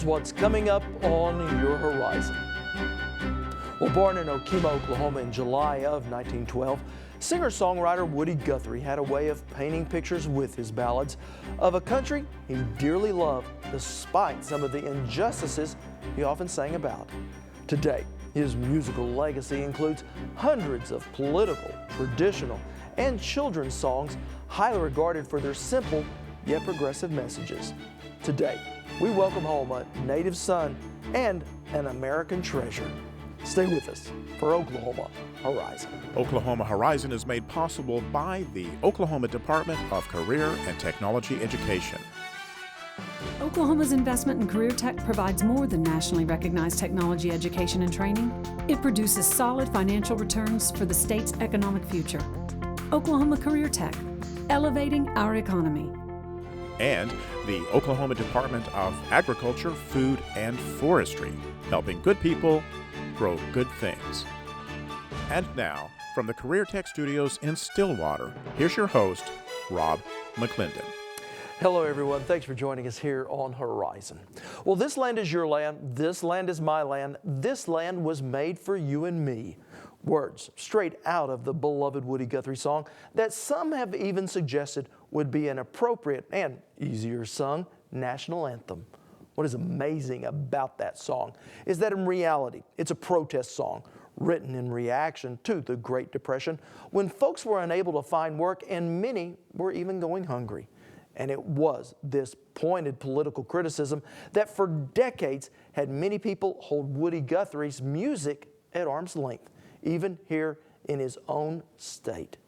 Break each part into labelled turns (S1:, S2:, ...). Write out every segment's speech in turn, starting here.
S1: Here's what's coming up on your horizon. Well, born in Okemah, Oklahoma in July of 1912, singer-songwriter Woody Guthrie had a way of painting pictures with his ballads of a country he dearly loved, despite some of the injustices he often sang about. Today, his musical legacy includes hundreds of political, traditional, and children's songs highly regarded for their simple yet progressive messages. Today, we welcome home a native son and an American treasure. Stay with us for Oklahoma Horizon.
S2: Oklahoma Horizon is made possible by the Oklahoma Department of Career and Technology Education.
S3: Oklahoma's investment in career tech provides more than nationally recognized technology education and training. It produces solid financial returns for the state's economic future. Oklahoma Career Tech, elevating our economy.
S2: And the Oklahoma Department of Agriculture, Food, and Forestry, helping good people grow good things. And now, from the Career Tech Studios in Stillwater, here's your host, Rob McClendon.
S1: Hello everyone, thanks for joining us here on Horizon. Well, this land is your land, this land is my land, this land was made for you and me. Words straight out of the beloved Woody Guthrie song that some have even suggested would be an appropriate and easier sung national anthem. What is amazing about that song is that in reality, it's a protest song written in reaction to the Great Depression when folks were unable to find work and many were even going hungry. And it was this pointed political criticism that for decades had many people hold Woody Guthrie's music at arm's length, even here in his own state.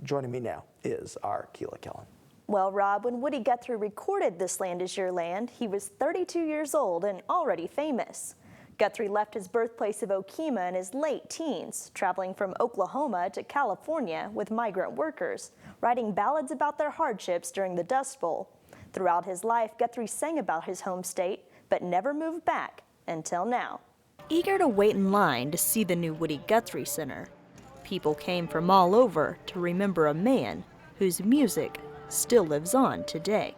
S1: Joining me now is our Keela Kellen.
S4: Well, Rob, when Woody Guthrie recorded This Land Is Your Land, he was 32 years old and already famous. Guthrie left his birthplace of Okemah in his late teens, traveling from Oklahoma to California with migrant workers, writing ballads about their hardships during the Dust Bowl. Throughout his life, Guthrie sang about his home state, but never moved back until now.
S5: Eager to wait in line to see the new Woody Guthrie Center, people came from all over to remember a man whose music still lives on today.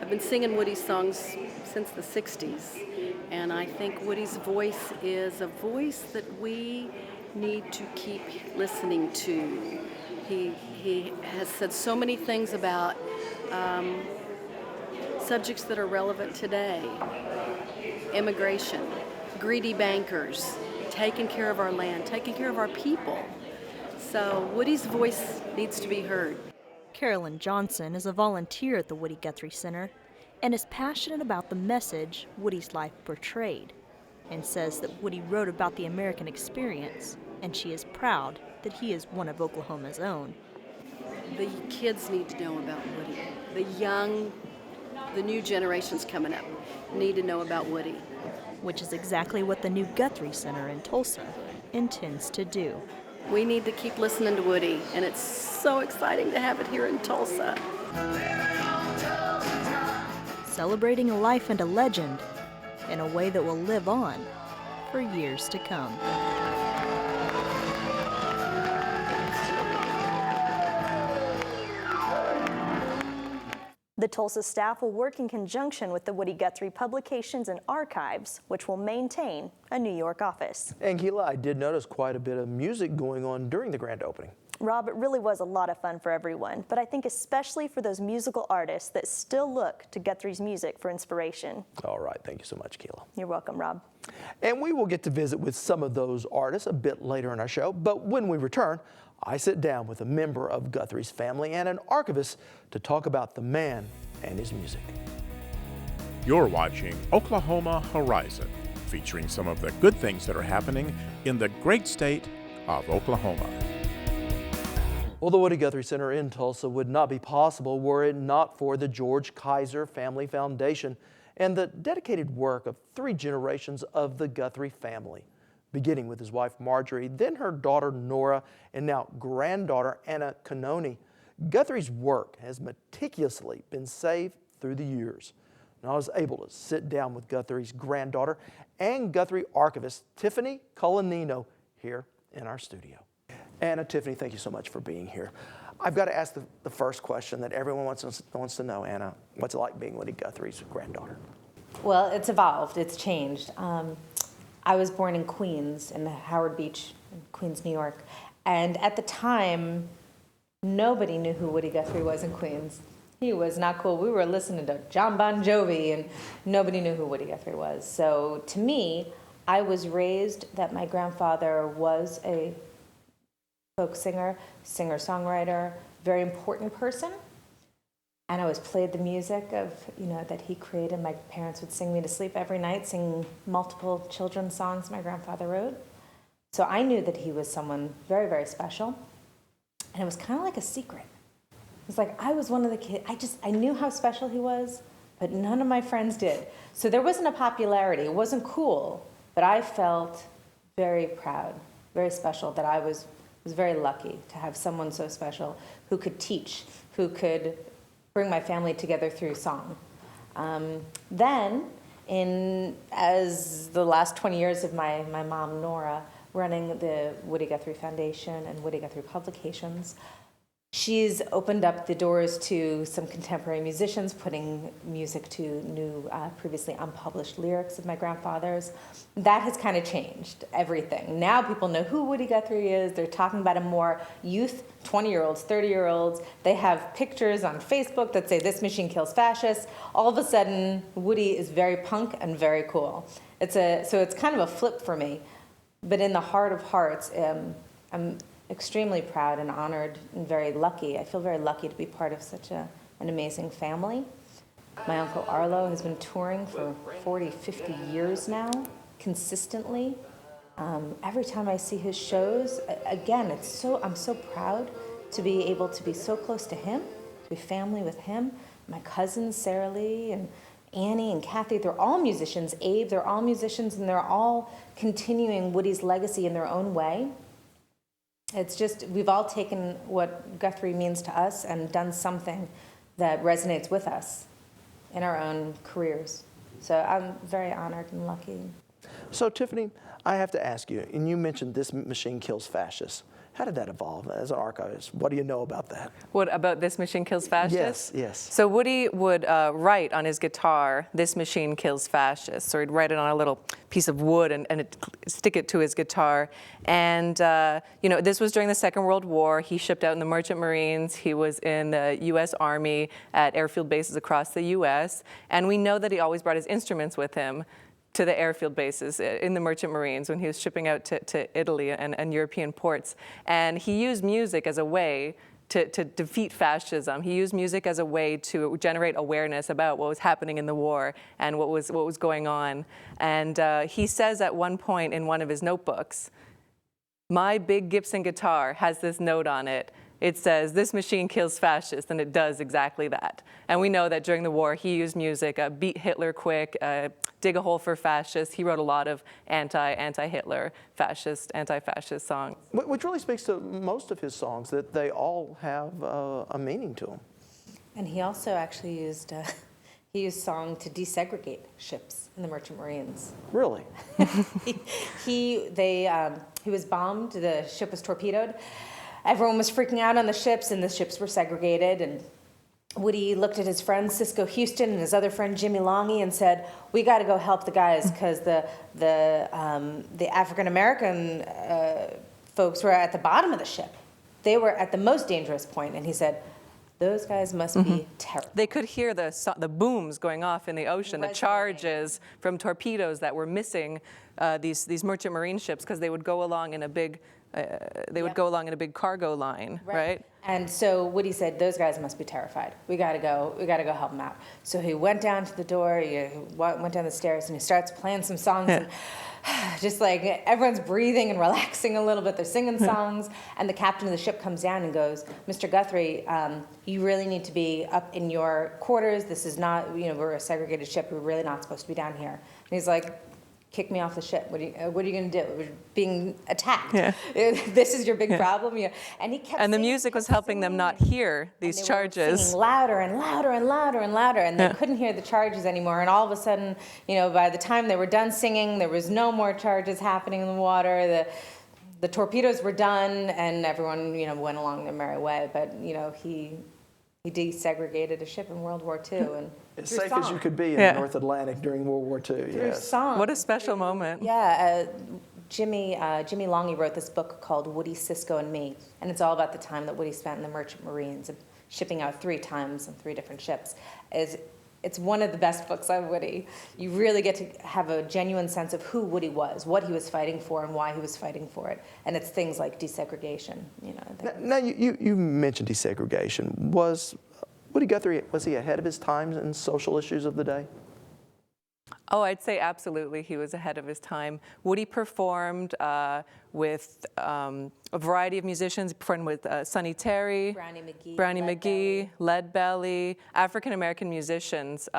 S6: I've been singing Woody's songs since the 60s, and I think Woody's voice is a voice that we need to keep listening to. He has said so many things about subjects that are relevant today. Immigration, greedy bankers, taking care of our land, taking care of our people. So Woody's voice needs to be heard.
S5: Carolyn Johnson is a volunteer at the Woody Guthrie Center and is passionate about the message Woody's life portrayed, and says that Woody wrote about the American experience, and she is proud that he is one of Oklahoma's own.
S6: The kids need to know about Woody. The new generations coming up need to know about Woody.
S5: Which is exactly what the new Guthrie Center in Tulsa intends to do.
S6: We need to keep listening to Woody, and it's so exciting to have it here in Tulsa.
S5: Celebrating a life and a legend in a way that will live on for years to come.
S4: The Tulsa staff will work in conjunction with the Woody Guthrie Publications and Archives, which will maintain a New York office.
S1: And Keela, I did notice quite a bit of music going on during the grand opening.
S4: Rob, it really was a lot of fun for everyone, but I think especially for those musical artists that still look to Guthrie's music for inspiration.
S1: All right, thank you so much, Keela.
S4: You're welcome, Rob.
S1: And we will get to visit with some of those artists a bit later in our show, but when we return, I sit down with a member of Guthrie's family and an archivist to talk about the man and his music.
S2: You're watching Oklahoma Horizon, featuring some of the good things that are happening in the great state of Oklahoma.
S1: Well, the Woody Guthrie Center in Tulsa would not be possible were it not for the George Kaiser Family Foundation and the dedicated work of 3 generations of the Guthrie family, beginning with his wife Marjorie, then her daughter Nora, and now granddaughter Anna Canoni. Guthrie's work has meticulously been saved through the years. And I was able to sit down with Guthrie's granddaughter and Guthrie archivist Tiffany Colanino here in our studio. Anna, Tiffany, thank you so much for being here. I've got to ask the first question that everyone wants to know, Anna. What's it like being Woody Guthrie's granddaughter?
S7: Well, it's evolved. It's changed. I was born in Queens, in Howard Beach, in Queens, New York. And at the time, nobody knew who Woody Guthrie was in Queens. He was not cool. We were listening to John Bon Jovi, and nobody knew who Woody Guthrie was. So to me, I was raised that my grandfather was a folk singer, singer-songwriter, very important person. And I always played the music of, that he created. My parents would sing me to sleep every night, sing multiple children's songs my grandfather wrote. So I knew that he was someone very, very special. And it was kind of like a secret. It was like I was one of the kids. I knew how special he was, but none of my friends did. So there wasn't a popularity. It wasn't cool, but I felt very proud, very special, that I was very lucky to have someone so special who could teach, who could bring my family together through song. Then, as the last 20 years of my mom, Nora, running the Woody Guthrie Foundation and Woody Guthrie Publications, she's opened up the doors to some contemporary musicians, putting music to new, previously unpublished lyrics of my grandfather's. That has kind of changed everything. Now people know who Woody Guthrie is. They're talking about him more. Youth, 20-year-olds, 30-year-olds, they have pictures on Facebook that say, "This machine kills fascists." All of a sudden, Woody is very punk and very cool. So it's kind of a flip for me. But in the heart of hearts, I'm extremely proud and honored and very lucky. I feel very lucky to be part of such an amazing family. My Uncle Arlo has been touring for 40, 50 years now, consistently. Every time I see his shows, again, I'm so proud to be able to be so close to him, to be family with him. My cousins, Sarah Lee and Annie and Kathy, they're all musicians. Abe, they're all musicians, and they're all continuing Woody's legacy in their own way. It's just, we've all taken what Guthrie means to us and done something that resonates with us in our own careers. So I'm very honored and lucky.
S1: So Tiffany, I have to ask you, and you mentioned This Machine Kills Fascists. How did that evolve as an archivist? What do you know about that?
S8: What about This Machine Kills Fascists?
S1: Yes.
S8: So Woody would write on his guitar, "This machine kills fascists," or he'd write it on a little piece of wood and stick it to his guitar. And this was during the Second World War. He shipped out in the Merchant Marines. He was in the U.S. Army at airfield bases across the U.S. And we know that he always brought his instruments with him to the airfield bases in the Merchant Marines when he was shipping out to Italy and European ports. And he used music as a way to defeat fascism. He used music as a way to generate awareness about what was happening in the war and what was going on. And he says at one point in one of his notebooks, "My big Gibson guitar has this note on it. It says, 'This machine kills fascists,' and it does exactly that." And we know that during the war, he used music, beat Hitler quick, dig a hole for fascists. He wrote a lot of anti-Hitler, fascist, anti-fascist songs.
S1: Which really speaks to most of his songs, that they all have a meaning to them.
S7: And he also actually used song to desegregate ships in the Merchant Marines.
S1: Really?
S7: He was bombed. The ship was torpedoed. Everyone was freaking out on the ships, and the ships were segregated. And Woody looked at his friend Cisco Houston and his other friend Jimmy Longy and said, "We got to go help the guys, because the African American folks were at the bottom of the ship. They were at the most dangerous point." And he said, "Those guys must be terrible."
S8: They could hear the booms going off in the ocean, the charges from torpedoes that were missing these Merchant Marine ships, because they would go along in a big go along in a big cargo line, right?
S7: And so Woody said, "Those guys must be terrified. We got to go help them out." So he went down to the door, he went down the stairs, and he starts playing some songs. And just like everyone's breathing and relaxing a little bit, they're singing songs, and the captain of the ship comes down and goes, "Mr. Guthrie, you really need to be up in your quarters. This is not, we're a segregated ship. We're really not supposed to be down here." And he's like, "Kick me off the ship. What are you going to do? We're being attacked.
S8: Yeah.
S7: This is your big problem." And he kept.
S8: And the
S7: singing,
S8: music was helping them not hear these
S7: and they
S8: charges.
S7: were singing louder and louder and louder and louder, and they couldn't hear the charges anymore. And all of a sudden, by the time they were done singing, there was no more charges happening in the water. The torpedoes were done, and everyone, went along their merry way. But he He desegregated a ship in World War II. And
S1: As
S7: through
S1: safe as
S7: song.
S1: you could be in
S8: Yeah.
S1: the North Atlantic during World War II.
S7: Through
S1: Yes.
S7: song.
S8: What a special moment.
S7: Yeah, Jimmy Longy wrote this book called Woody, Cisco, and Me, and it's all about the time that Woody spent in the Merchant Marines, and shipping out 3 times on 3 different ships. It's one of the best books on Woody. You really get to have a genuine sense of who Woody was, what he was fighting for, and why he was fighting for it. And it's things like desegregation. You know.
S1: Now you mentioned desegregation. Was Woody Guthrie, was he ahead of his times in social issues of the day?
S8: Oh, I'd say absolutely he was ahead of his time. Woody performed with a variety of musicians. He performed with Sonny Terry, Brownie McGee, Lead Belly, African-American musicians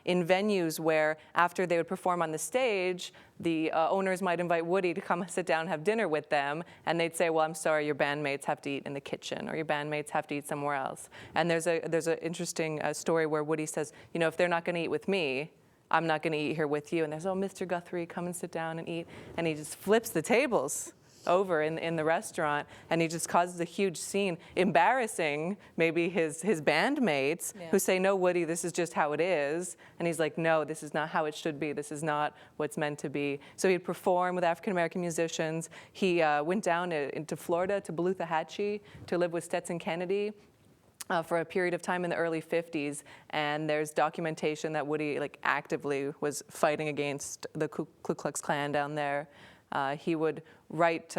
S8: in venues where after they would perform on the stage, the owners might invite Woody to come sit down and have dinner with them, and they'd say, well, I'm sorry, your bandmates have to eat in the kitchen, or your bandmates have to eat somewhere else. And there's an interesting story where Woody says, you know, if they're not going to eat with me, I'm not going to eat here with you. And there's, oh, Mr. Guthrie, come and sit down and eat. And he just flips the tables over in the restaurant, and he just causes a huge scene, embarrassing maybe his bandmates who say, no, Woody, this is just how it is. And he's like, no, this is not how it should be. This is not what's meant to be. So he'd perform with African-American musicians. He went down into Florida, to Beluthahatchee, to live with Stetson Kennedy. For a period of time in the early 50s, and there's documentation that Woody actively was fighting against the Ku Klux Klan down there. He would write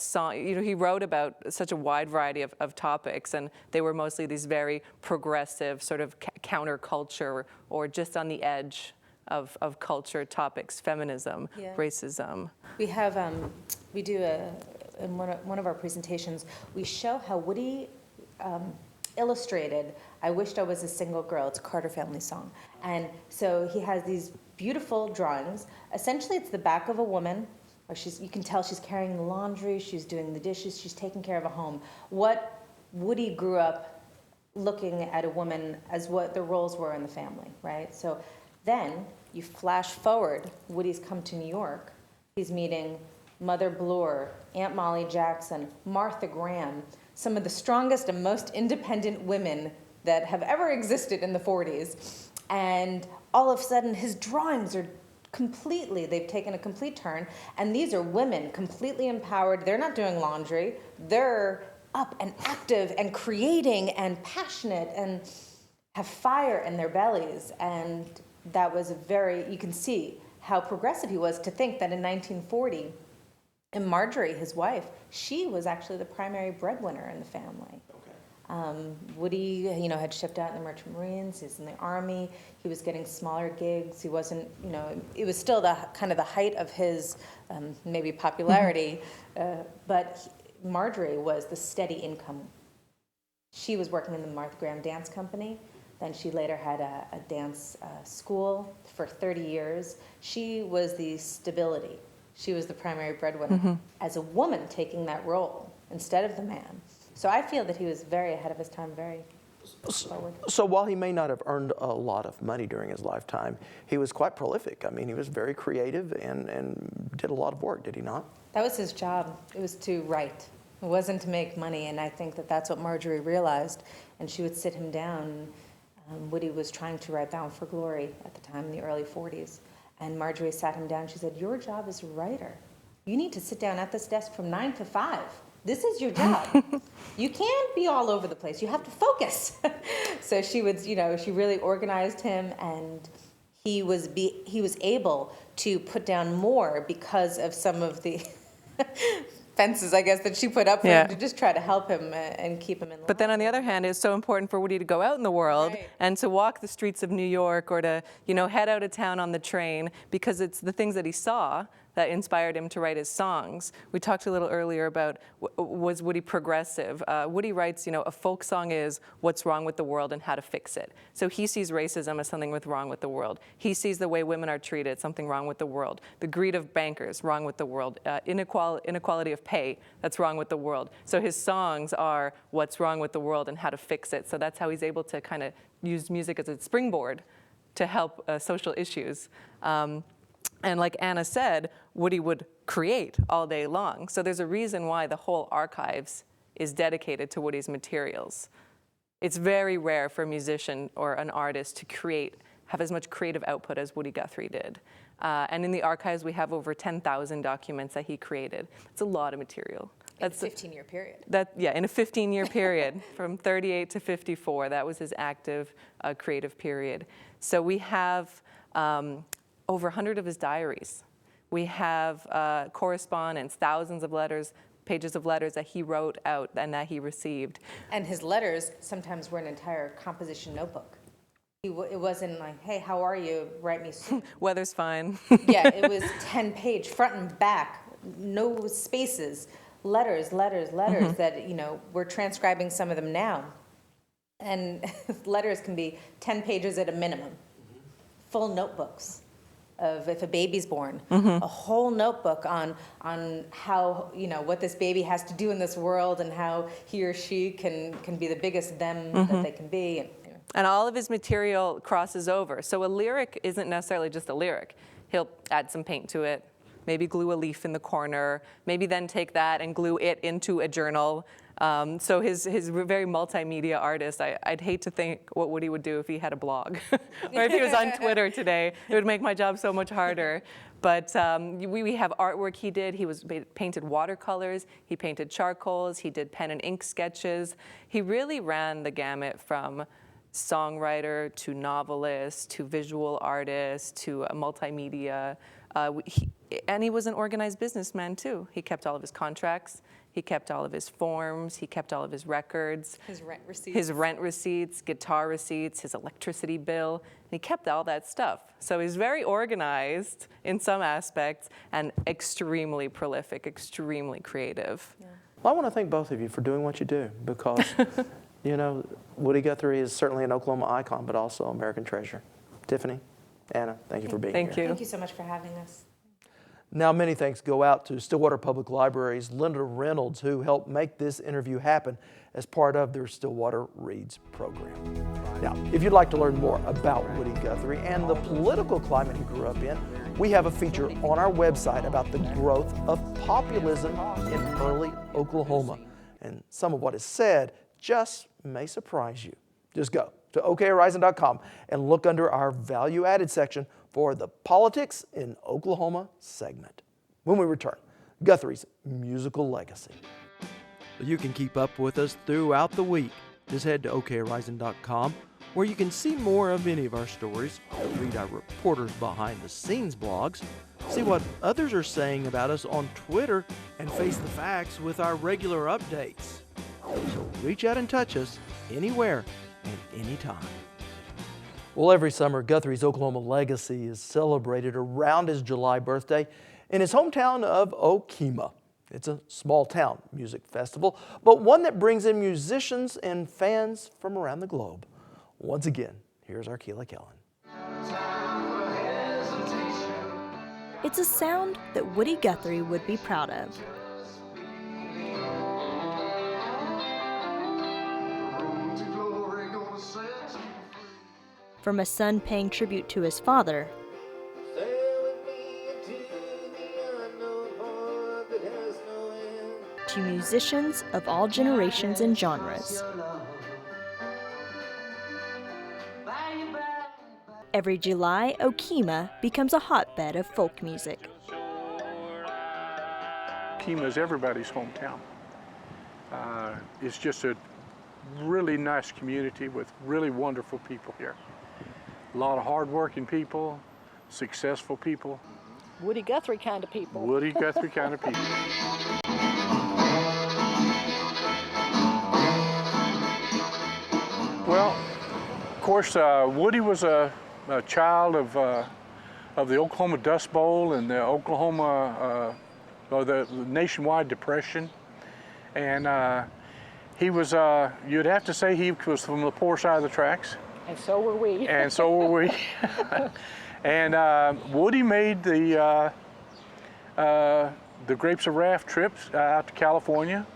S8: songs. You know, he wrote about such a wide variety of topics, and they were mostly these very progressive, sort of counterculture or just on the edge of culture topics: feminism, racism.
S7: We have we do in one of our presentations, we show how Woody illustrated I Wished I Was a Single Girl. It's a Carter family song. And so he has these beautiful drawings. Essentially, it's the back of a woman. Or you can tell she's carrying the laundry, she's doing the dishes, she's taking care of a home. What Woody grew up looking at a woman as what the roles were in the family, right? So then you flash forward, Woody's come to New York. He's meeting Mother Bloor, Aunt Molly Jackson, Martha Graham, some of the strongest and most independent women that have ever existed in the 40s. And all of a sudden, his drawings are they've taken a complete turn. And these are women completely empowered. They're not doing laundry. They're up and active and creating and passionate and have fire in their bellies. And that was you can see how progressive he was to think that in 1940, and Marjorie, his wife, she was actually the primary breadwinner in the family. Woody, had shipped out in the Merchant Marines. He was in the Army. He was getting smaller gigs. He wasn't, it was still the height of his maybe popularity. But Marjorie was the steady income. She was working in the Martha Graham Dance Company. Then she later had a dance school for 30 years. She was the stability. She was the primary breadwinner as a woman taking that role instead of the man. So I feel that he was very ahead of his time, very forward.
S1: So while he may not have earned a lot of money during his lifetime, he was quite prolific. I mean, he was very creative and did a lot of work, did he not?
S7: That was his job. It was to write. It wasn't to make money, and I think that that's what Marjorie realized. And she would sit him down. Woody was trying to write Bound for Glory at the time in the early 40s. And Marjorie sat him down. She said, your job is a writer. You need to sit down at this desk from 9 to 5. This is your job. You can't be all over the place. You have to focus. So she really organized him, and he was able to put down more because of some of the fences, I guess, that she put up for him to just try to help him and keep him in line.
S8: But then on the other hand, it's so important for Woody to go out in the world and to walk the streets of New York, or to, head out of town on the train, because it's the things that he saw that inspired him to write his songs. We talked a little earlier about, was Woody progressive? Woody writes, a folk song is what's wrong with the world and how to fix it. So he sees racism as something wrong with the world. He sees the way women are treated, something wrong with the world. The greed of bankers, wrong with the world. Inequality of pay, that's wrong with the world. So his songs are what's wrong with the world and how to fix it. So that's how he's able to kind of use music as a springboard to help social issues. And like Anna said, Woody would create all day long. So there's a reason why the whole archives is dedicated to Woody's materials. It's very rare for a musician or an artist to have as much creative output as Woody Guthrie did. And in the archives, we have over 10,000 documents that he created. It's a lot of material.
S7: That's a 15-year period.
S8: In a 15-year period, from 38 to 54, that was his active creative period. So we have over 100 of his diaries. We have correspondence, thousands of letters, pages of letters that he wrote out and that he received.
S7: And his letters sometimes were an entire composition notebook. It wasn't like, hey, how are you? Write me soon.
S8: Weather's fine.
S7: Yeah, it was 10-page, front and back, no spaces, letters that, we're transcribing some of them now. And letters can be 10 pages at a minimum. Full notebooks of if a baby's born, a whole notebook on how, what this baby has to do in this world and how he or she can be the biggest them that they can be.
S8: And all of his material crosses over. So a lyric isn't necessarily just a lyric. He'll add some paint to it, maybe glue a leaf in the corner, maybe then take that and glue it into a journal. So he's very multimedia artist. I'd hate to think what Woody would do if he had a blog or if he was on Twitter today. It would make my job so much harder. But we have artwork he did. He painted watercolors, he painted charcoals, he did pen and ink sketches. He really ran the gamut from songwriter to novelist to visual artist to a multimedia. And he was an organized businessman too. He kept all of his contracts. He kept all of his forms. He kept all of his records.
S7: His rent receipts.
S8: His rent receipts, guitar receipts, his electricity bill. And he kept all that stuff. So he's very organized in some aspects and extremely prolific, extremely creative.
S7: Yeah.
S1: Well, I want to thank both of you for doing what you do because, Woody Guthrie is certainly an Oklahoma icon, but also American treasure. Tiffany, Anna, thank you for being here.
S8: Thank you.
S7: Thank you so much for having us.
S1: Now, many thanks go out to Stillwater Public Library's Linda Reynolds, who helped make this interview happen as part of their Stillwater Reads program. Now, if you'd like to learn more about Woody Guthrie and the political climate he grew up in, we have a feature on our website about the growth of populism in early Oklahoma. And some of what is said just may surprise you. Just go to okhorizon.com and look under our value-added section for the Politics in Oklahoma segment. When we return, Guthrie's musical legacy. You can keep up with us throughout the week. Just head to okhorizon.com where you can see more of any of our stories, read our reporters behind-the-scenes blogs, see what others are saying about us on Twitter, and face the facts with our regular updates. So reach out and touch us anywhere and anytime. Well, every summer, Guthrie's Oklahoma legacy is celebrated around his July birthday in his hometown of Okemah. It's a small-town music festival, but one that brings in musicians and fans from around the globe. Once again, here's our Keela Kellen.
S5: It's a sound that Woody Guthrie would be proud of. From a son paying tribute to his father, to musicians of all generations and genres. Every July, Okemah becomes a hotbed of folk music.
S9: Okemah is everybody's hometown. It's just a really nice community with really wonderful people here. A lot of hard-working people, successful people.
S10: Woody Guthrie kind of people.
S9: Woody Guthrie kind of people. Well, of course, Woody was a child of the Oklahoma Dust Bowl and the Oklahoma, the nationwide depression. And he was, you'd have to say he was from the poor side of the tracks.
S10: And so were we.
S9: And so were we. And Woody made the Grapes of Wrath trips out to California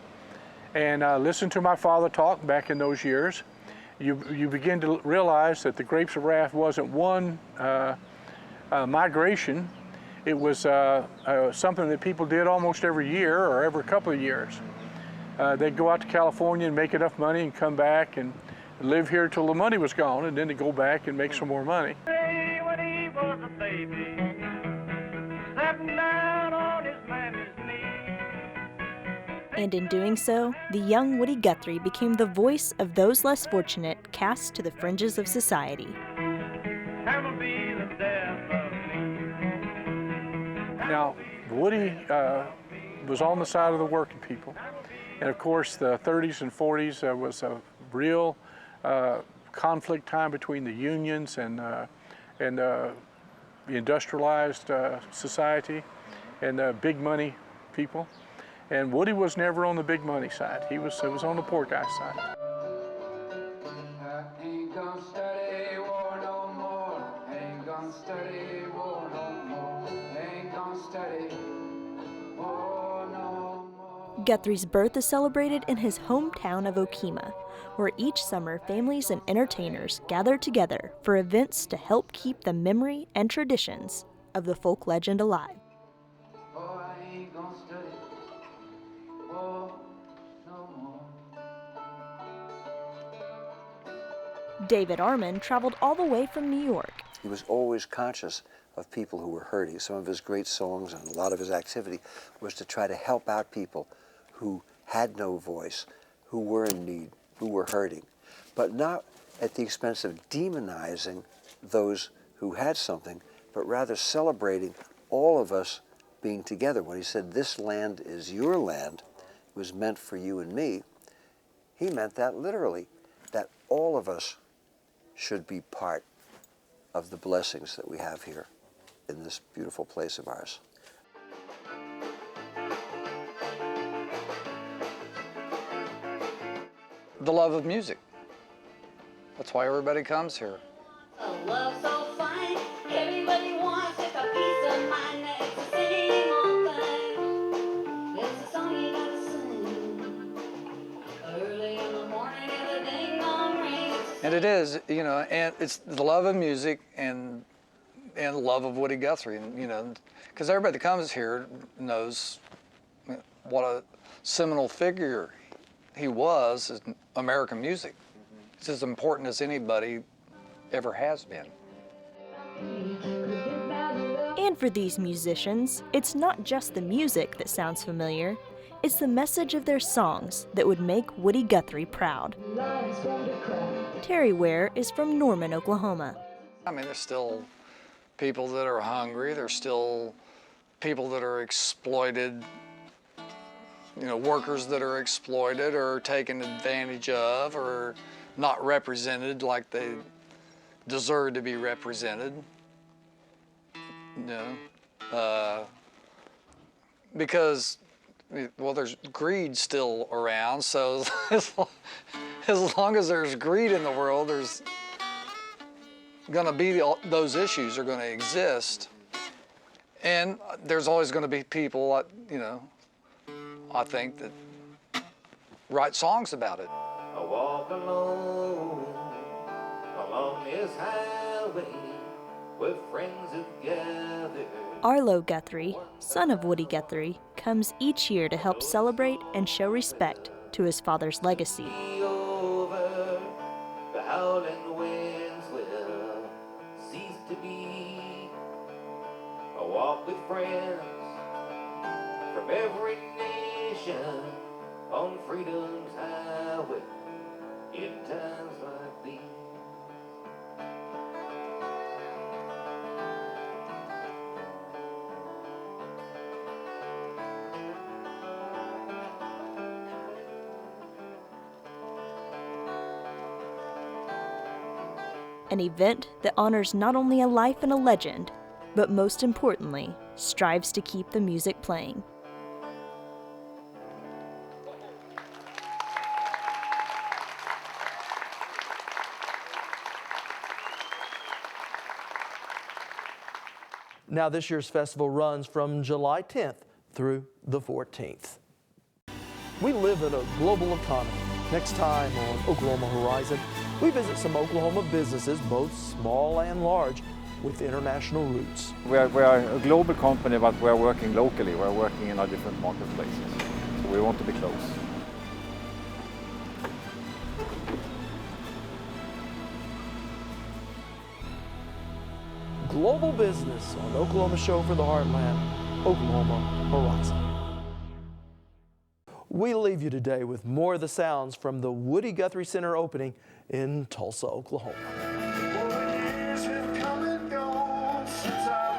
S9: and listened to my father talk back in those years. You begin to realize that the Grapes of Wrath wasn't one migration. It was something that people did almost every year or every couple of years. They'd go out to California and make enough money and come back and live here till the money was gone, and then to go back and make some more money.
S11: When he was a baby, sitting down on his mammy's knee.
S5: And in doing so, the young Woody Guthrie became the voice of those less fortunate cast to the fringes of society.
S11: That'll be the death of me.
S9: Now, Woody was on the side of the working people. And of course, the 30s and 40s was a real conflict time between the unions and the industrialized society and the big money people. And Woody was never on the big money side. He was on the poor guy's side.
S12: I ain't gonna study war no more. Ain't gonna study war no more. Ain't gonna study war no more.
S5: Guthrie's birth is celebrated in his hometown of Okemah, where each summer families and entertainers gather together for events to help keep the memory and traditions of the folk legend alive.
S12: Oh, I ain't gonna study war no more.
S5: David Arman traveled all the way from New York.
S13: He was always conscious of people who were hurting. Some of his great songs and a lot of his activity was to try to help out people who had no voice, who were in need, who were hurting, but not at the expense of demonizing those who had something, but rather celebrating all of us being together. When he said, "This land is your land," it was meant for you and me, he meant that literally, that all of us should be part of the blessings that we have here in this beautiful place of ours.
S14: The love of music. That's why everybody comes here.
S15: A love so fine, everybody wants it, a peace of mind, it's the same old thing. There's a song you gotta sing early in the morning and the ding dong rings.
S14: And it is, you know, and it's the love of music and the love of Woody Guthrie, and you know, because everybody that comes here knows what a seminal figure he was in American music. It's as important as anybody ever has been.
S5: And for these musicians, it's not just the music that sounds familiar, it's the message of their songs that would make Woody Guthrie proud. Terry Ware is from Norman, Oklahoma.
S14: I mean, there's still people that are hungry, there's still people that are exploited, you know, workers that are exploited or taken advantage of or not represented like they deserve to be represented. You know, because, well, there's greed still around, so as long as there's greed in the world, there's gonna be those issues are gonna exist. And there's always gonna be people, you know, I think that write songs about it.
S16: I walk alone along this highway with friends that gather.
S5: Arlo Guthrie, son of Woody Guthrie, comes each year to help celebrate and show respect to his father's legacy.
S16: Over the howling winds will cease to be. I walk with friends from every nation on freedom's highway in times like these.
S5: An event that honors not only a life and a legend, but most importantly, strives to keep the music playing.
S1: Now, this year's festival runs from July 10th through the 14th. We live in a global economy. Next time on Oklahoma Horizon, we visit some Oklahoma businesses, both small and large, with international roots.
S17: We are a global company, but we are working locally. We are working in our different marketplaces. We want to be close.
S1: global business on Oklahoma Show for the Heartland, Oklahoma Horizon. We leave you today with more of the sounds from the Woody Guthrie Center opening in Tulsa, Oklahoma.
S11: Years have come and gone since I